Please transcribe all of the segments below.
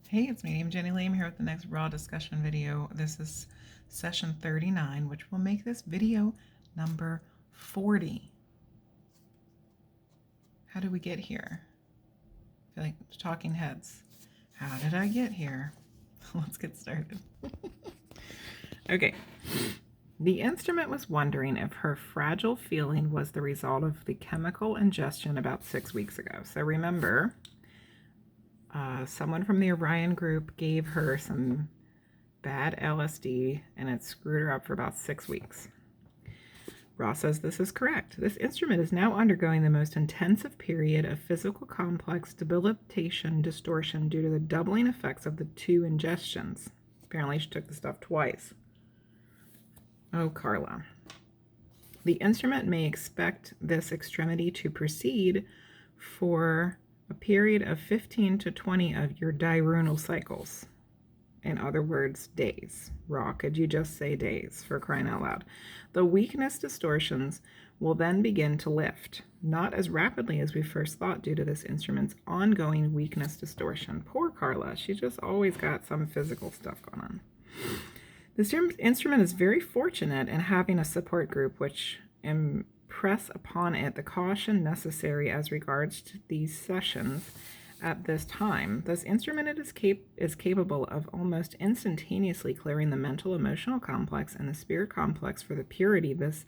Hey, it's Medium Jenny Lee. I'm here with the next Raw discussion video. This is session 39, which will make this video number 40. How did we get here? I feel like talking heads. How did I get here? Let's get started. Okay. The instrument was wondering if her fragile feeling was the result of the chemical ingestion about 6 weeks ago. So remember, someone from the Orion group gave her some bad LSD and it screwed her up for about 6 weeks. Ross says this is correct. This instrument is now undergoing the most intensive period of physical complex debilitation distortion due to the doubling effects of the 2 ingestions. Apparently she took the stuff twice. Oh, Carla. The instrument may expect this extremity to proceed for a period of 15 to 20 of your diurnal cycles. In other words, days. Raw, could you just say days, for crying out loud? The weakness distortions will then begin to lift, not as rapidly as we first thought due to this instrument's ongoing weakness distortion. Poor Carla, she just always got some physical stuff going on. This instrument is very fortunate in having a support group which impress upon it the caution necessary as regards to these sessions at this time. This instrument is capable of almost instantaneously clearing the mental emotional complex and the spirit complex for the purity this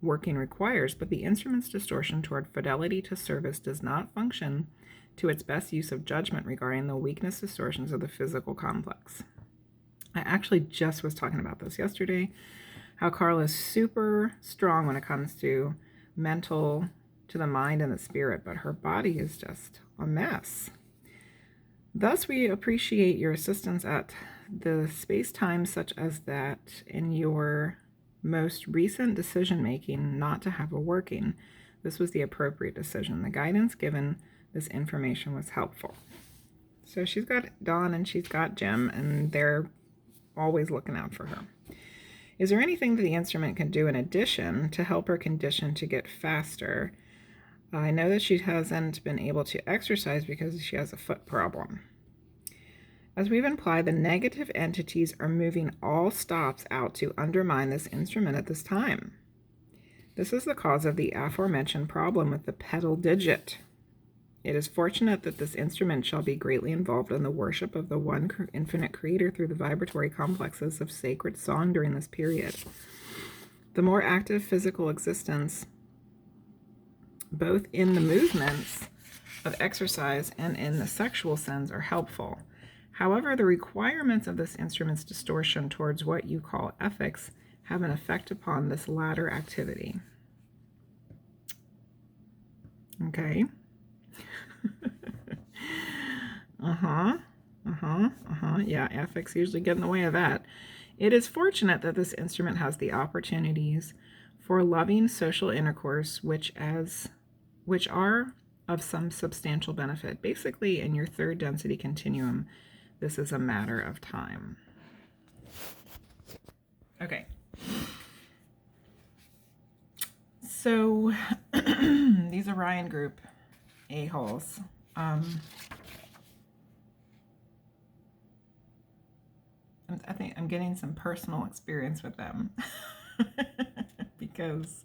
working requires, but the instrument's distortion toward fidelity to service does not function to its best use of judgment regarding the weakness distortions of the physical complex. I actually just was talking about this yesterday, how Carla is super strong when it comes to mental, to the mind and the spirit, but her body is just a mess. Thus, we appreciate your assistance at the space-time such as that in your most recent decision-making not to have a working. This was the appropriate decision. The guidance given this information was helpful. So she's got Dawn and she's got Jim, and they're always looking out for her. Is there anything that the instrument can do in addition to help her condition to get faster? I know that she hasn't been able to exercise because she has a foot problem. As we've implied, the negative entities are moving all stops out to undermine this instrument at this time. This is the cause of the aforementioned problem with the pedal digit. It is fortunate that this instrument shall be greatly involved in the worship of the one infinite creator through the vibratory complexes of sacred song during this period. The more active physical existence, both in the movements of exercise and in the sexual sense, are helpful. However, the requirements of this instrument's distortion towards what you call ethics have an effect upon this latter activity. Okay. Yeah, ethics usually get in the way of that. It is fortunate that this instrument has the opportunities for loving social intercourse, which are of some substantial benefit. Basically, in your third density continuum, this is a matter of time. Okay. So these Orion group a-holes. I think I'm getting some personal experience with them because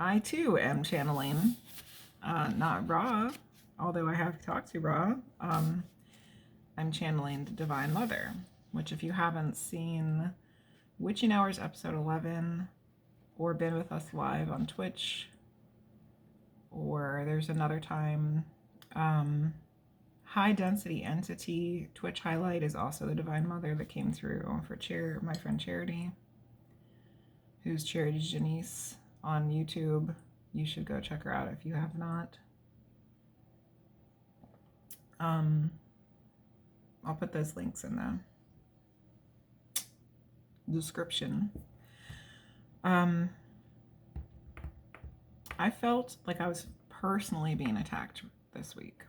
I too am channeling, not Ra, although I have talked to Ra. I'm channeling the Divine Mother, which if you haven't seen Witching Hours episode 11 or been with us live on Twitch, or there's another time, high density entity Twitch highlight is also the Divine Mother that came through for my friend Charity, who's Charity Janice on YouTube. You should go check her out if you have not. I'll put those links in the description. I felt like I was personally being attacked this week.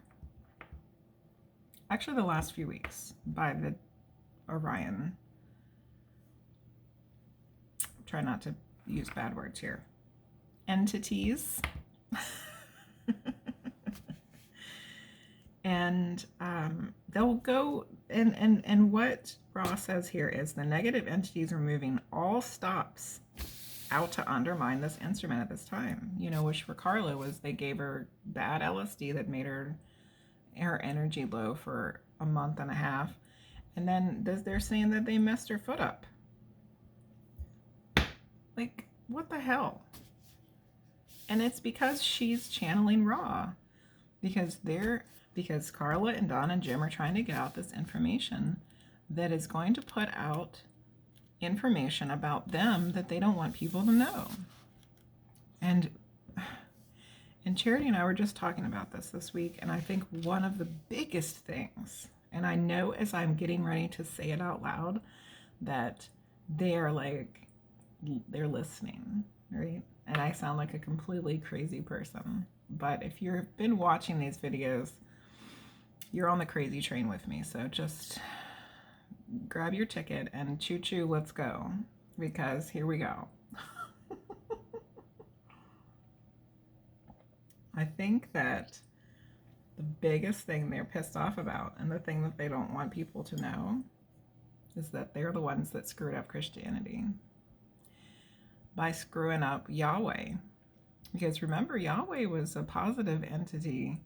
Actually, the last few weeks by the Orion. Try not to use bad words here. Entities. And they'll go And what Ross says here is the negative entities are moving all stops out to undermine this instrument at this time. You know, which for Carla was they gave her bad LSD that made her energy low for a month and a half. And then they're saying that they messed her foot up. Like, what the hell? And it's because she's channeling Ra. Because Carla and Don and Jim are trying to get out this information that is going to put out information about them that they don't want people to know. And Charity and I were just talking about this week, and I think one of the biggest things, and I know as I'm getting ready to say it out loud, that they're listening, right? And I sound like a completely crazy person. But if you've been watching these videos, you're on the crazy train with me. So just grab your ticket and choo-choo, let's go. Because here we go. I think that the biggest thing they're pissed off about, and the thing that they don't want people to know, is that they're the ones that screwed up Christianity by screwing up Yahweh. Because remember, Yahweh was a positive entity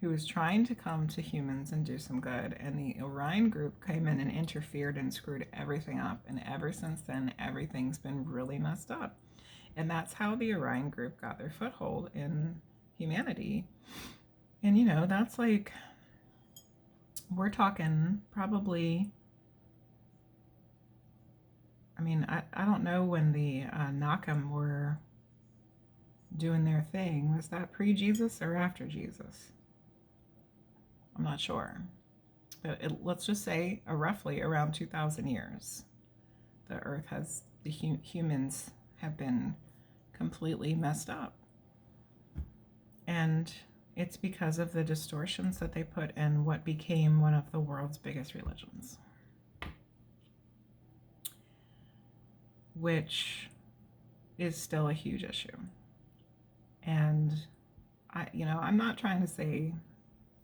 who was trying to come to humans and do some good. And the Orion group came in and interfered and screwed everything up. And ever since then, everything's been really messed up. And that's how the Orion group got their foothold in humanity. And, you know, that's like, we're talking probably, I mean, I don't know when the Nakam were doing their thing. Was that pre-Jesus or after Jesus? I'm not sure. But let's just say roughly around 2,000 years. The earth has, the humans have been completely messed up. And it's because of the distortions that they put in what became one of the world's biggest religions. Which is still a huge issue. And I'm not trying to say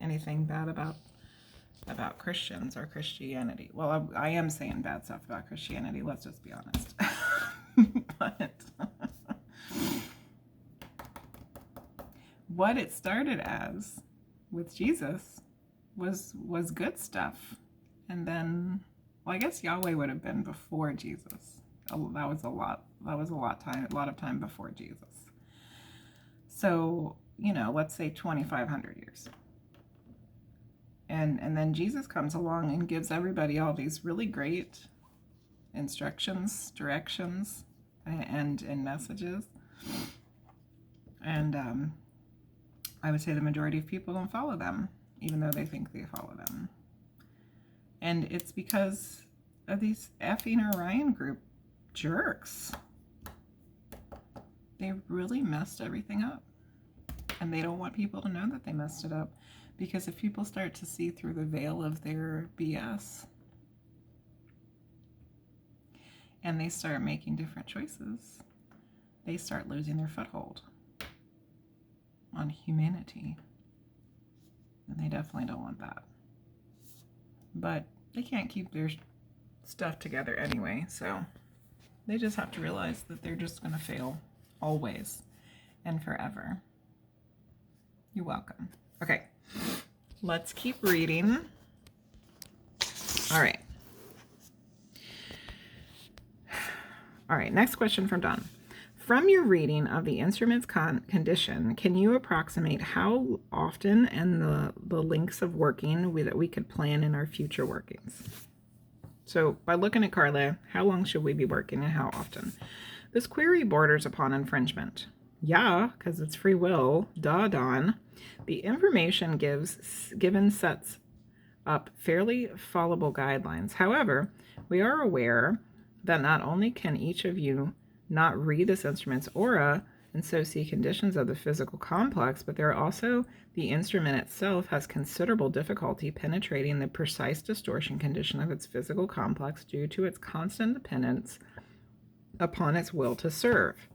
anything bad about Christians or Christianity. Well, I am saying bad stuff about Christianity, let's just be honest. But what it started as with Jesus was good stuff. And then, well, I guess Yahweh would have been before Jesus. That was a lot of time before Jesus. So, let's say 2,500 years. And then Jesus comes along and gives everybody all these really great instructions, directions, and messages. And I would say the majority of people don't follow them, even though they think they follow them. And it's because of these effing Orion group jerks. They really messed everything up. And they don't want people to know that they messed it up. Because if people start to see through the veil of their BS and they start making different choices, they start losing their foothold on humanity. And they definitely don't want that. But they can't keep their stuff together anyway, so they just have to realize that they're just going to fail always and forever. You're welcome. Okay, let's keep reading. All right. Next question from Don. From your reading of the instrument's condition, can you approximate how often and the lengths of working that we could plan in our future workings? So by looking at Carla, how long should we be working and how often? This query borders upon infringement. Yeah, because it's free will. Duh, Don. The information given sets up fairly followable guidelines. However, we are aware that not only can each of you not read this instrument's aura and so see conditions of the physical complex, but there are also the instrument itself has considerable difficulty penetrating the precise distortion condition of its physical complex due to its constant dependence upon its will to serve.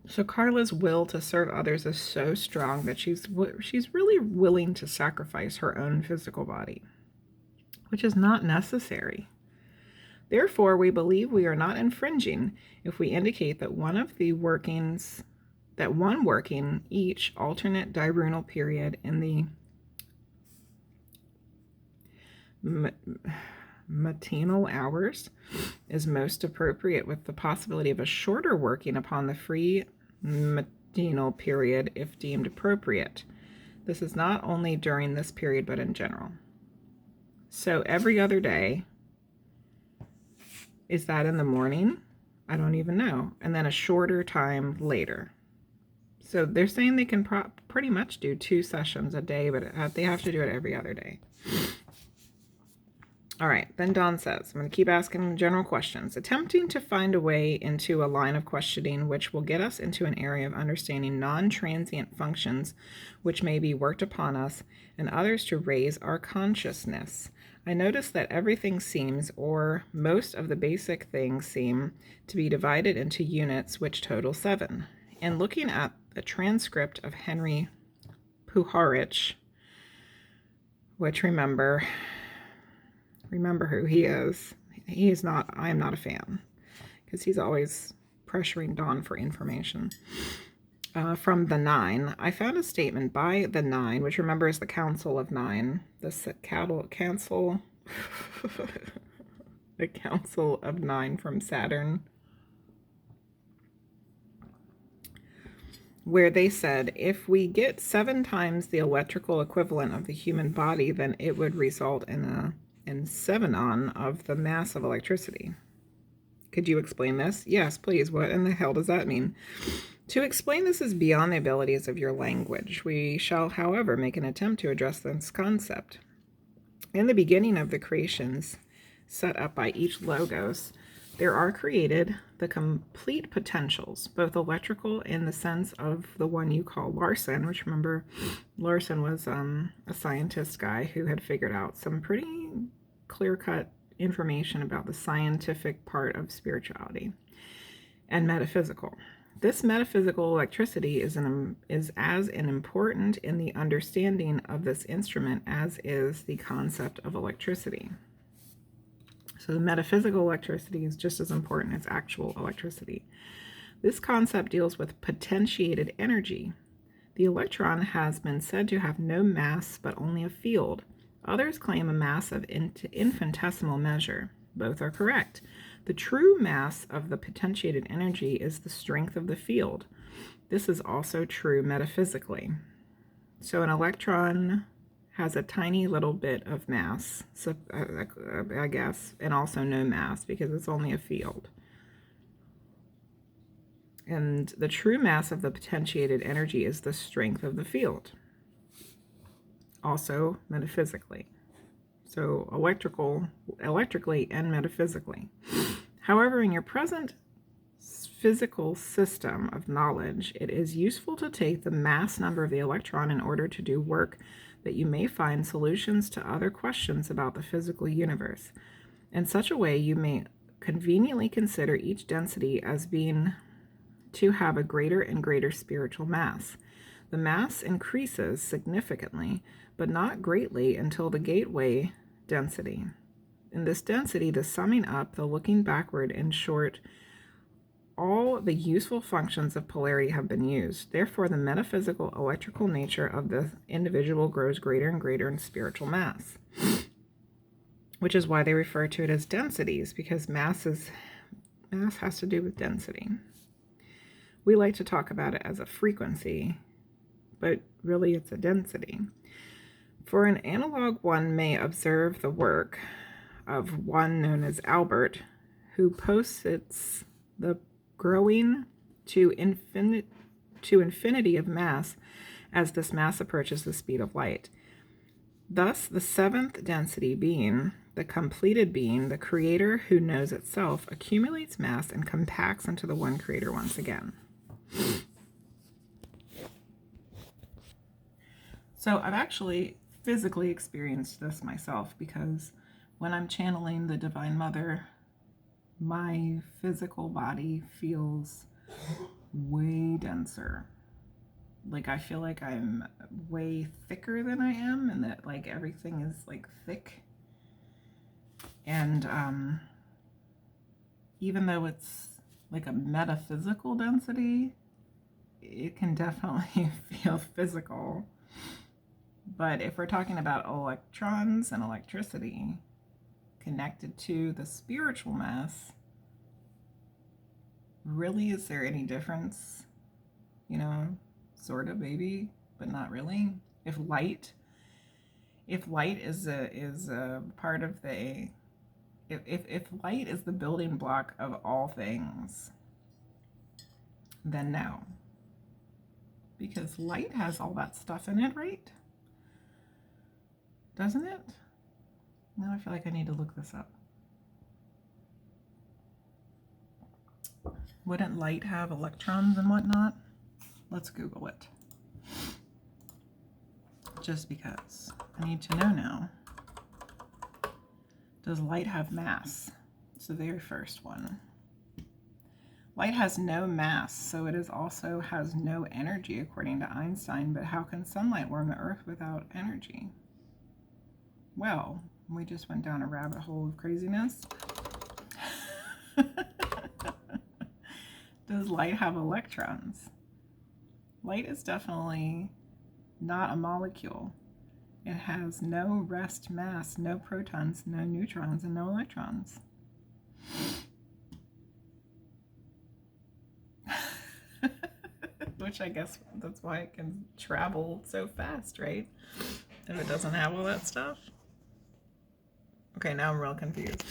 So Carla's will to serve others is so strong that she's really willing to sacrifice her own physical body. which is not necessary. Therefore, we believe we are not infringing if we indicate that one working each alternate diurnal period in the matinal hours is most appropriate, with the possibility of a shorter working upon the free matinal period if deemed appropriate. This is not only during this period, but in general. So every other day, is that in the morning? I don't even know. And then a shorter time later. So they're saying they can pretty much do 2 sessions a day, but they have to do it every other day. All right, then Dawn says, I'm going to keep asking general questions, attempting to find a way into a line of questioning which will get us into an area of understanding non-transient functions which may be worked upon us and others to raise our consciousness. I notice that everything seems, or most of the basic things seem, to be divided into units which total 7. In looking at the transcript of Henry Puharich, which remember who he is. I am not a fan, because he's always pressuring Dawn for information. From the 9, I found a statement by the 9, which remember is the Council of 9, the Council of 9 from Saturn, where they said, if we get 7 times the electrical equivalent of the human body, then it would result in 7 of the mass of electricity. Could you explain this? Yes, please. What in the hell does that mean? To explain this is beyond the abilities of your language. We shall, however, make an attempt to address this concept. In the beginning of the creations set up by each logos, there are created the complete potentials, both electrical in the sense of the one you call Larson, which remember Larson was a scientist guy who had figured out some pretty clear-cut information about the scientific part of spirituality and metaphysical. This metaphysical electricity is as important in the understanding of this instrument as is the concept of electricity. So the metaphysical electricity is just as important as actual electricity. This concept deals with potentiated energy. The electron has been said to have no mass but only a field. Others claim a mass of infinitesimal measure. Both are correct. The true mass of the potentiated energy is the strength of the field. This is also true metaphysically. So an electron has a tiny little bit of mass, so, I guess, and also no mass because it's only a field. And the true mass of the potentiated energy is the strength of the field, also metaphysically. So electrically and metaphysically. However, in your present physical system of knowledge, it is useful to take the mass number of the electron in order to do work that you may find solutions to other questions about the physical universe. In such a way, you may conveniently consider each density as being to have a greater and greater spiritual mass. The mass increases significantly, but not greatly until the gateway density. In this density, the summing up, the looking backward, in short, all the useful functions of polarity have been used. Therefore, the metaphysical electrical nature of the individual grows greater and greater in spiritual mass, which is why they refer to it as densities, because mass has to do with density. We like to talk about it as a frequency, but really it's a density. For an analog, one may observe the work of one known as Albert, who posits the growing to infinity of mass as this mass approaches the speed of light. Thus, the 7th density being, the completed being, the creator who knows itself, accumulates mass and compacts into the one creator once again. So I've actually physically experienced this myself, because when I'm channeling the Divine Mother, my physical body feels way denser. Like I feel like I'm way thicker than I am, and that like everything is like thick. And even though it's like a metaphysical density, it can definitely feel physical. But if we're talking about electrons and electricity connected to the spiritual mass, really, is there any difference? You know, sort of, maybe, but not really. If light is a part of the if light is the building block of all things, then no. Because light has all that stuff in it, right? Doesn't it? Now I feel like I need to look this up. Wouldn't light have electrons and whatnot? Let's Google it. Just because I need to know now. Does light have mass? It's the very first one. Light has no mass, so it is also has no energy, according to Einstein. But how can sunlight warm the earth without energy? Well, we just went down a rabbit hole of craziness. Does light have electrons? Light is definitely not a molecule. It has no rest mass, no protons, no neutrons, and no electrons. Which I guess that's why it can travel so fast, right? If it doesn't have all that stuff. Okay, now I'm real confused.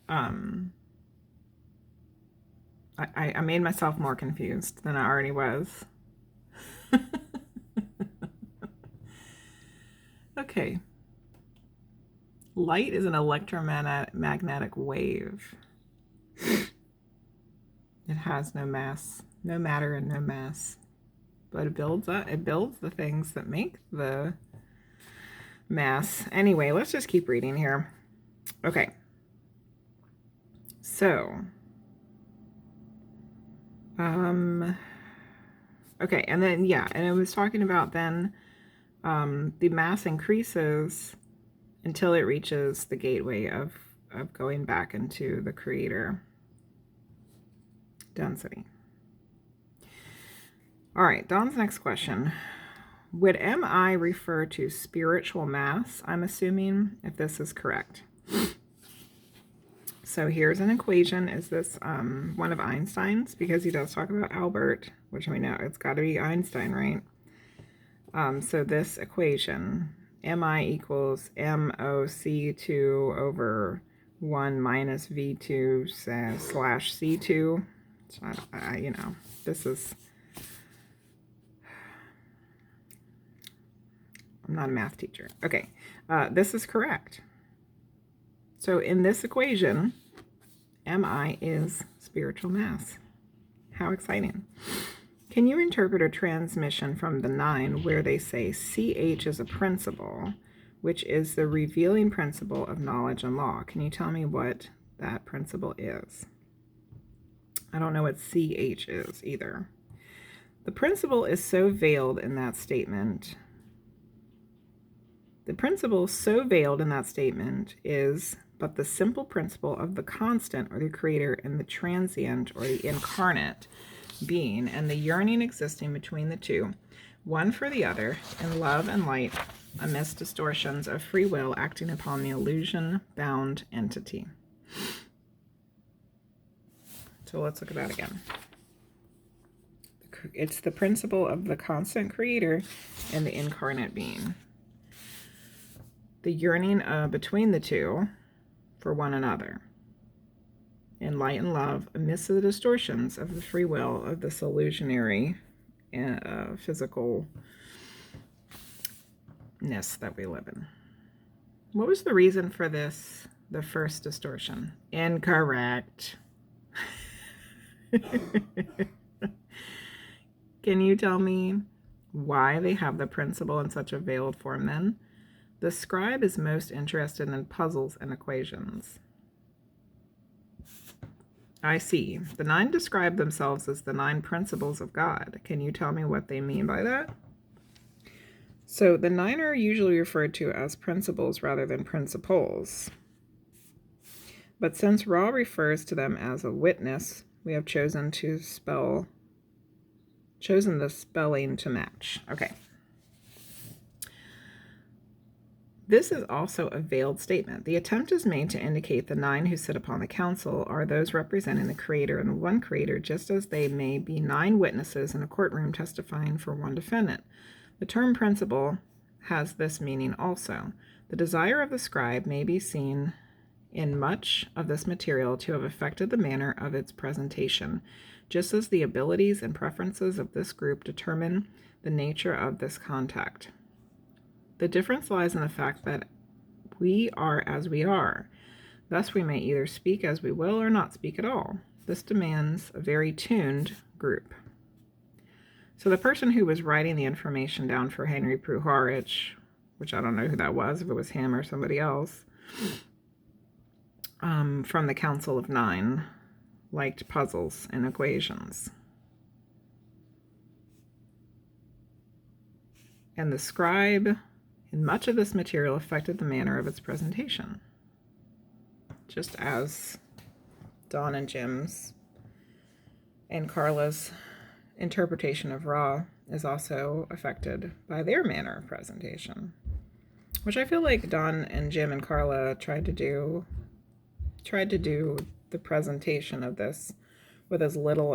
I made myself more confused than I already was. Okay. Light is an electromagnetic wave. It has no mass, no matter, and no mass. But it builds the things that make the mass. Anyway, let's just keep reading here. Okay. So, okay, and then, yeah, and it was talking about then the mass increases until it reaches the gateway of going back into the creator density. All right, Dawn's next question. Would MI refer to spiritual mass, I'm assuming, if this is correct? So here's an equation. Is this one of Einstein's? Because he does talk about Albert, which we know it's got to be Einstein, right? So this equation, MI equals MOC2 over 1 minus V2 slash C2. So you know, this is... I'm not a math teacher. Okay, this is correct. So in this equation, MI is spiritual mass. How exciting. Can you interpret a transmission from the 9 where they say CH is a principle, which is the revealing principle of knowledge and law? Can you tell me what that principle is? I don't know what CH is either. The principle is so veiled in that statement. The principle so veiled in that statement is but the simple principle of the constant or the creator and the transient or the incarnate being and the yearning existing between the two, one for the other, in love and light, amidst distortions of free will acting upon the illusion-bound entity. So let's look at that again. It's the principle of the constant creator and the incarnate being. The yearning between the two for one another, in light and love, amidst the distortions of the free will of this illusionary physicalness that we live in. What was the reason for this, the first distortion? Incorrect. Can you tell me why they have the principle in such a veiled form then? The scribe is most interested in puzzles and equations. I see. The 9 describe themselves as the 9 principles of God. Can you tell me what they mean by that? So the 9 are usually referred to as principles rather than principles. But since Ra refers to them as a witness, we have chosen the spelling to match. Okay. This is also a veiled statement. The attempt is made to indicate the 9 who sit upon the council are those representing the creator and one creator, just as they may be 9 witnesses in a courtroom testifying for one defendant. The term principle has this meaning also. The desire of the scribe may be seen in much of this material to have affected the manner of its presentation, just as the abilities and preferences of this group determine the nature of this contact. The difference lies in the fact that we are as we are. Thus, we may either speak as we will or not speak at all. This demands a very tuned group. So the person who was writing the information down for Henry Puharich, which I don't know who that was, if it was him or somebody else, from the Council of 9, liked puzzles and equations. And the scribe, in much of this material, affected the manner of its presentation, just as Don and Jim's and Carla's interpretation of Ra is also affected by their manner of presentation, which I feel like Don and Jim and Carla tried to do the presentation of this with as little,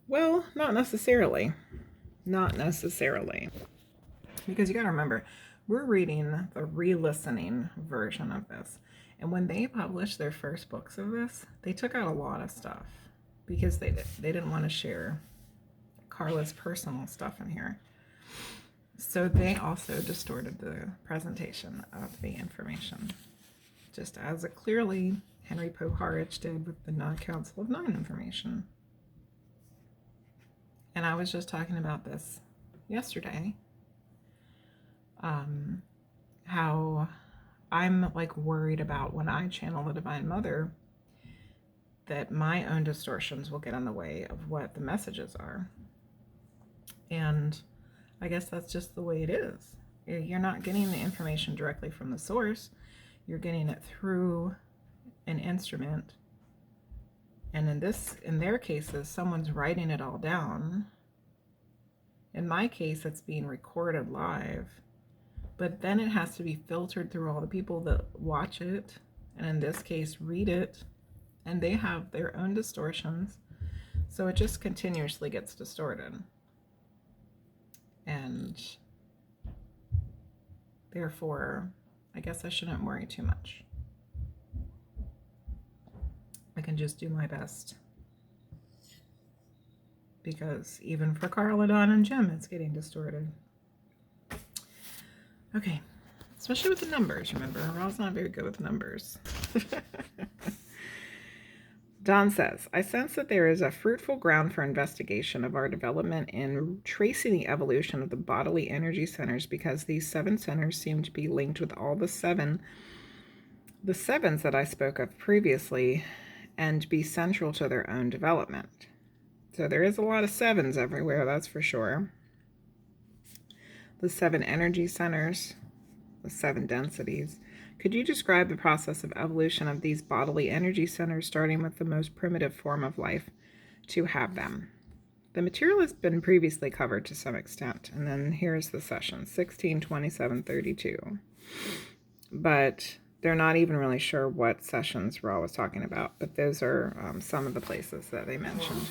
well, not necessarily, because you got to remember, we're reading the re-listening version of this, and when they published their first books of this, they took out a lot of stuff because they didn't want to share Carla's personal stuff in here. So they also distorted the presentation of the information, just as it clearly Henry Puharich did with the Council of 9 information. And I was just talking about this yesterday, how I'm like worried about when I channel the Divine Mother that my own distortions will get in the way of what the messages are. And I guess that's just the way it is. You're not getting the information directly from the source. You're getting it through an instrument. And in their cases, someone's writing it all down. In my case, it's being recorded live. But then it has to be filtered through all the people that watch it, and in this case, read it. And they have their own distortions. So it just continuously gets distorted. And therefore, I guess I shouldn't worry too much. I can just do my best. Because even for Carla, Don, and Jim, it's getting distorted. Okay. Especially with the numbers, remember. Ra's not very good with numbers. Don says, I sense that there is a fruitful ground for investigation of our development in tracing the evolution of the bodily energy centers, because these 7 centers seem to be linked with all the sevens that I spoke of previously, and be central to their own development. So there is a lot of 7s everywhere, that's for sure. The 7 energy centers, the 7 densities. Could you describe the process of evolution of these bodily energy centers, starting with the most primitive form of life to have them? The material has been previously covered to some extent, and then here's the session, 16, 27, 32. But they're not even really sure what sessions Ra was talking about, but those are some of the places that they mentioned.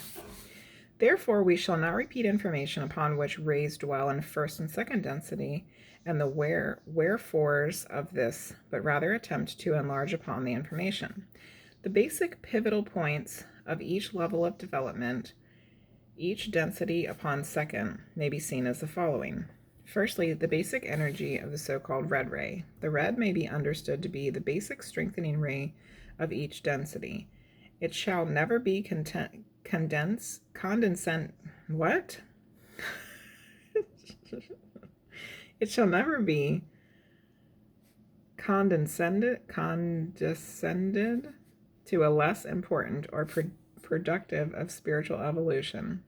Therefore, we shall not repeat information upon which rays dwell in first and second density, and the wherefores of this, but rather attempt to enlarge upon the information. The basic pivotal points of each level of development, each density upon second, may be seen as the following. Firstly, the basic energy of the so-called red ray. The red may be understood to be the basic strengthening ray of each density. It shall never be what? It shall never be condescended to a less important or productive of spiritual evolution,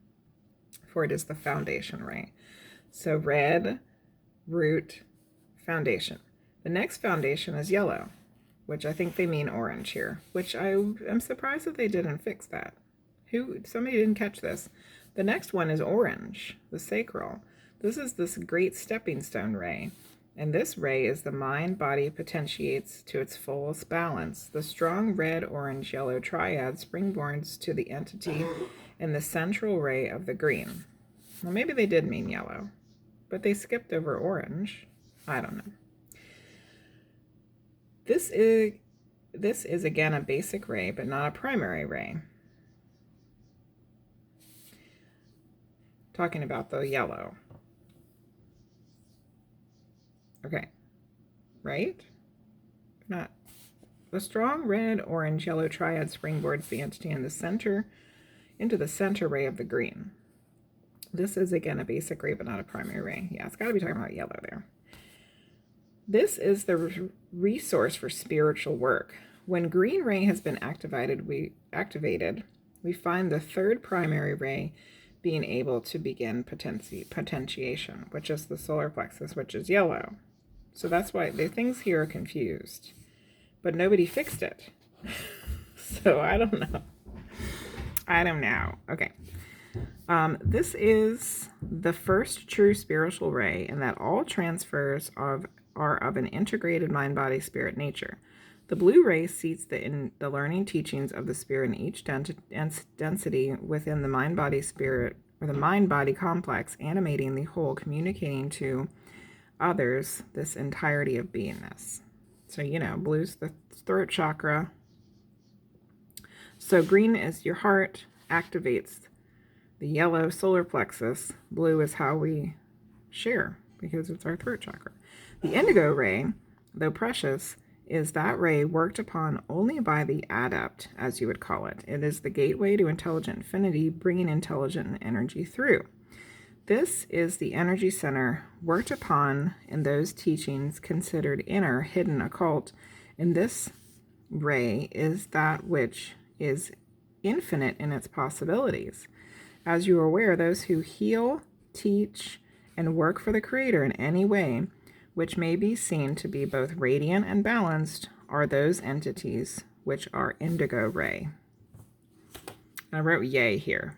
for it is the foundation ray. So red root, foundation. The next foundation is yellow, which I think they mean orange here, which I am surprised that they didn't fix that. Somebody didn't catch this. The next one is orange, the sacral. This is this great stepping stone ray. And this ray is the mind-body potentiates to its fullest balance. The strong red, orange, yellow triad springboards to the entity in the central ray of the green. Well, maybe they did mean yellow, but they skipped over orange. I don't know. This is again a basic ray, but not a primary ray. Talking about the yellow. Okay, right? Not. The strong red, orange, yellow triad springboards the entity in the center into the center ray of the green. This is again a basic ray, but not a primary ray. Yeah, it's got to be talking about yellow there. This is the resource for spiritual work. When green ray has been activated, we find the third primary ray being able to begin potentiation, which is the solar plexus, which is yellow. So that's why the things here are confused, but nobody fixed it. So I don't know. Okay. This is the first true spiritual ray in that all transfers are of an integrated mind-body spirit nature. The blue ray seats the learning teachings of the spirit in each density within the mind-body spirit, or the mind-body complex, animating the whole, communicating to others this entirety of beingness. So, blue's the throat chakra. So green is your heart, activates the yellow solar plexus. Blue is how we share, because it's our throat chakra. The indigo ray, though precious, is that ray worked upon only by the adept, as you would call it. It is the gateway to intelligent infinity, bringing intelligent energy through. This is the energy center worked upon in those teachings considered inner, hidden, occult. And this ray is that which is infinite in its possibilities. As you are aware, those who heal, teach, and work for the Creator in any way, which may be seen to be both radiant and balanced, are those entities which are indigo ray. I wrote yay here.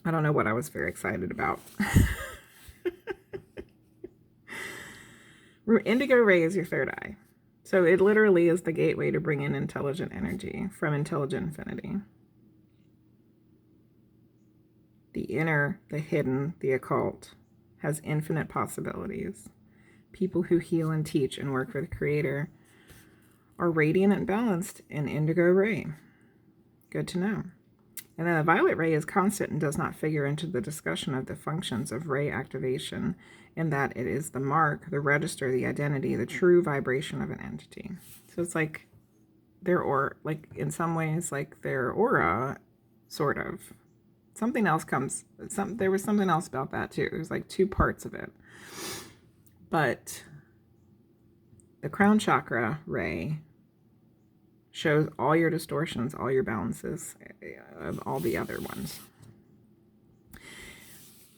I don't know what I was very excited about. Indigo ray is your third eye. So it literally is the gateway to bring in intelligent energy from intelligent infinity. The inner, the hidden, the occult has infinite possibilities. People who heal and teach and work for the Creator are radiant and balanced in indigo ray. Good to know. And then the violet ray is constant and does not figure into the discussion of the functions of ray activation, in that it is the mark, the register, the identity, the true vibration of an entity. So it's like in some ways, like their aura, sort of. Something else there was something else about that too. There's like two parts of it. But the crown chakra ray shows all your distortions, all your balances of all the other ones.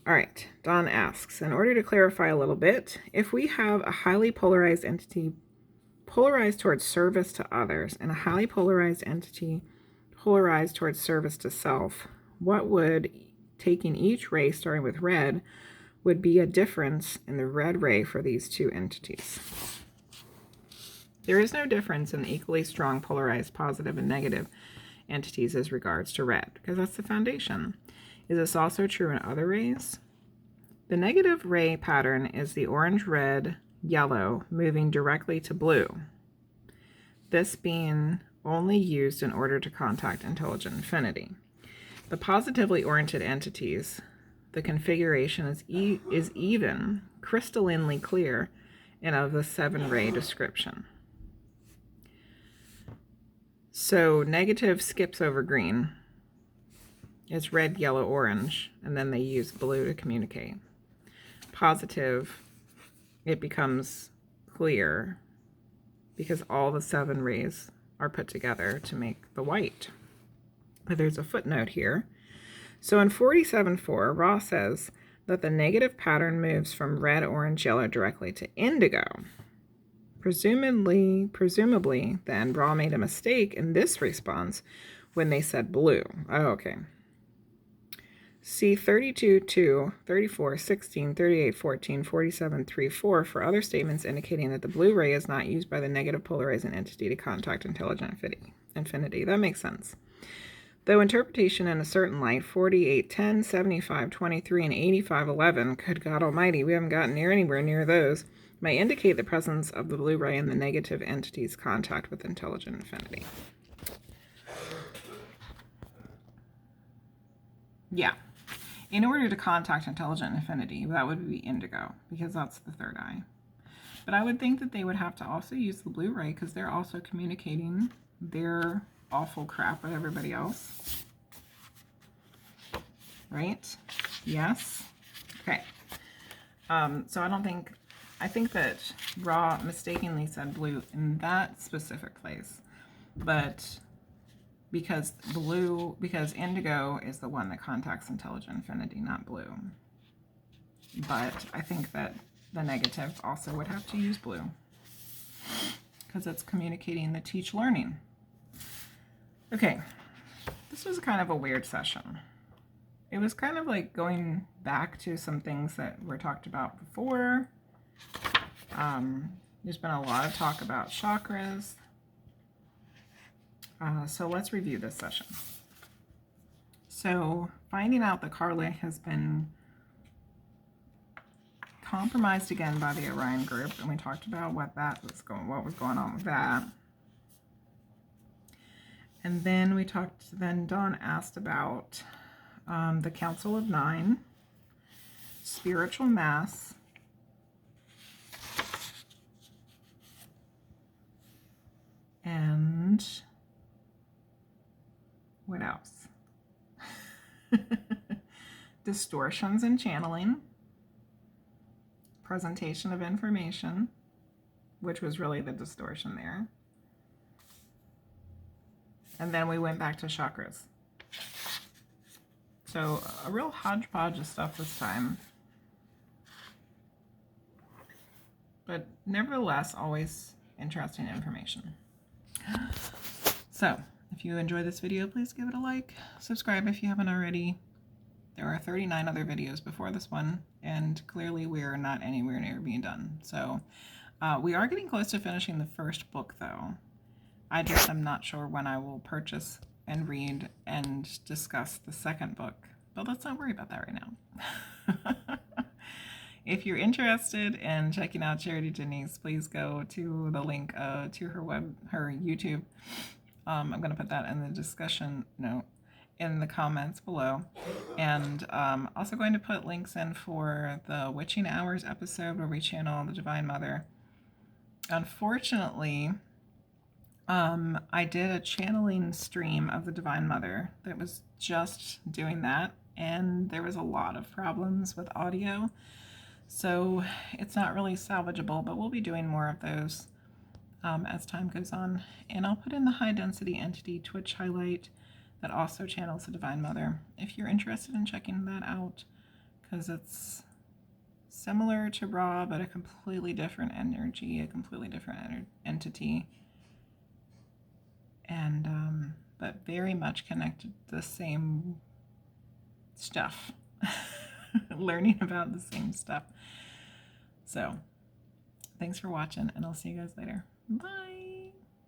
All right, Dawn asks, in order to clarify a little bit, if we have a highly polarized entity polarized towards service to others and a highly polarized entity polarized towards service to self, what would, taking each ray starting with red, would be a difference in the red ray for these two entities? There is no difference in the equally strong polarized positive and negative entities as regards to red, because that's the foundation. Is this also true in other rays? The negative ray pattern is the orange, red, yellow moving directly to blue. This being only used in order to contact intelligent infinity. The positively oriented entities, the configuration is even, crystallinely clear, and of the 7-ray description. So negative skips over green. It's red, yellow, orange, and then they use blue to communicate. Positive, it becomes clear because all the 7 rays are put together to make the white. But there's a footnote here. So in 47.4, Ra says, that the negative pattern moves from red, orange, yellow directly to indigo. Presumably, then, Ra made a mistake in this response when they said blue. Oh, okay. See 32, 2, 34, 16, 38, 14, 47, 3, 4 for other statements indicating that the blue ray is not used by the negative polarizing entity to contact intelligent infinity. That makes sense. Though interpretation in a certain light, 48, 10, 75, 23, and 85, 11, good God Almighty, we haven't gotten anywhere near those, may indicate the presence of the blue ray in the negative entity's contact with intelligent infinity. Yeah. In order to contact intelligent infinity, that would be indigo, because that's the third eye. But I would think that they would have to also use the blue ray because they're also communicating their awful crap with everybody else. Right? Yes? Okay. So I think that Ra mistakenly said blue in that specific place. But because indigo is the one that contacts intelligent infinity, not blue. But I think that the negative also would have to use blue because it's communicating the teach learning. Okay, this was kind of a weird session. It was kind of like going back to some things that were talked about before. There's been a lot of talk about chakras. So let's review this session. So finding out that Carly has been compromised again by the Orion group, and we talked about what was going on with that. And then Dawn asked about the Council of Nine, spiritual mass, and what else? Distortions and channeling, presentation of information, which was really the distortion there. And then we went back to chakras. So a real hodgepodge of stuff this time. But nevertheless, always interesting information. So if you enjoyed this video, please give it a like. Subscribe if you haven't already. There are 39 other videos before this one, and clearly we are not anywhere near being done. So we are getting close to finishing the first book, though. I just am not sure when I will purchase and read and discuss the second book, but let's not worry about that right now. If you're interested in checking out Charity Denise, please go to the link to her YouTube. I'm going to put that in the discussion note in the comments below, and also going to put links in for the Witching Hours episode where we channel the Divine Mother. Unfortunately, I did a channeling stream of the Divine Mother that was just doing that, and there was a lot of problems with audio, so it's not really salvageable, but we'll be doing more of those as time goes on. And I'll put in the high density entity Twitch highlight that also channels the Divine Mother if you're interested in checking that out, because it's similar to Ra, but a completely different energy, a completely different entity, and but very much connected to the same stuff. Learning about the same stuff. So thanks for watching, and I'll see you guys later. Bye.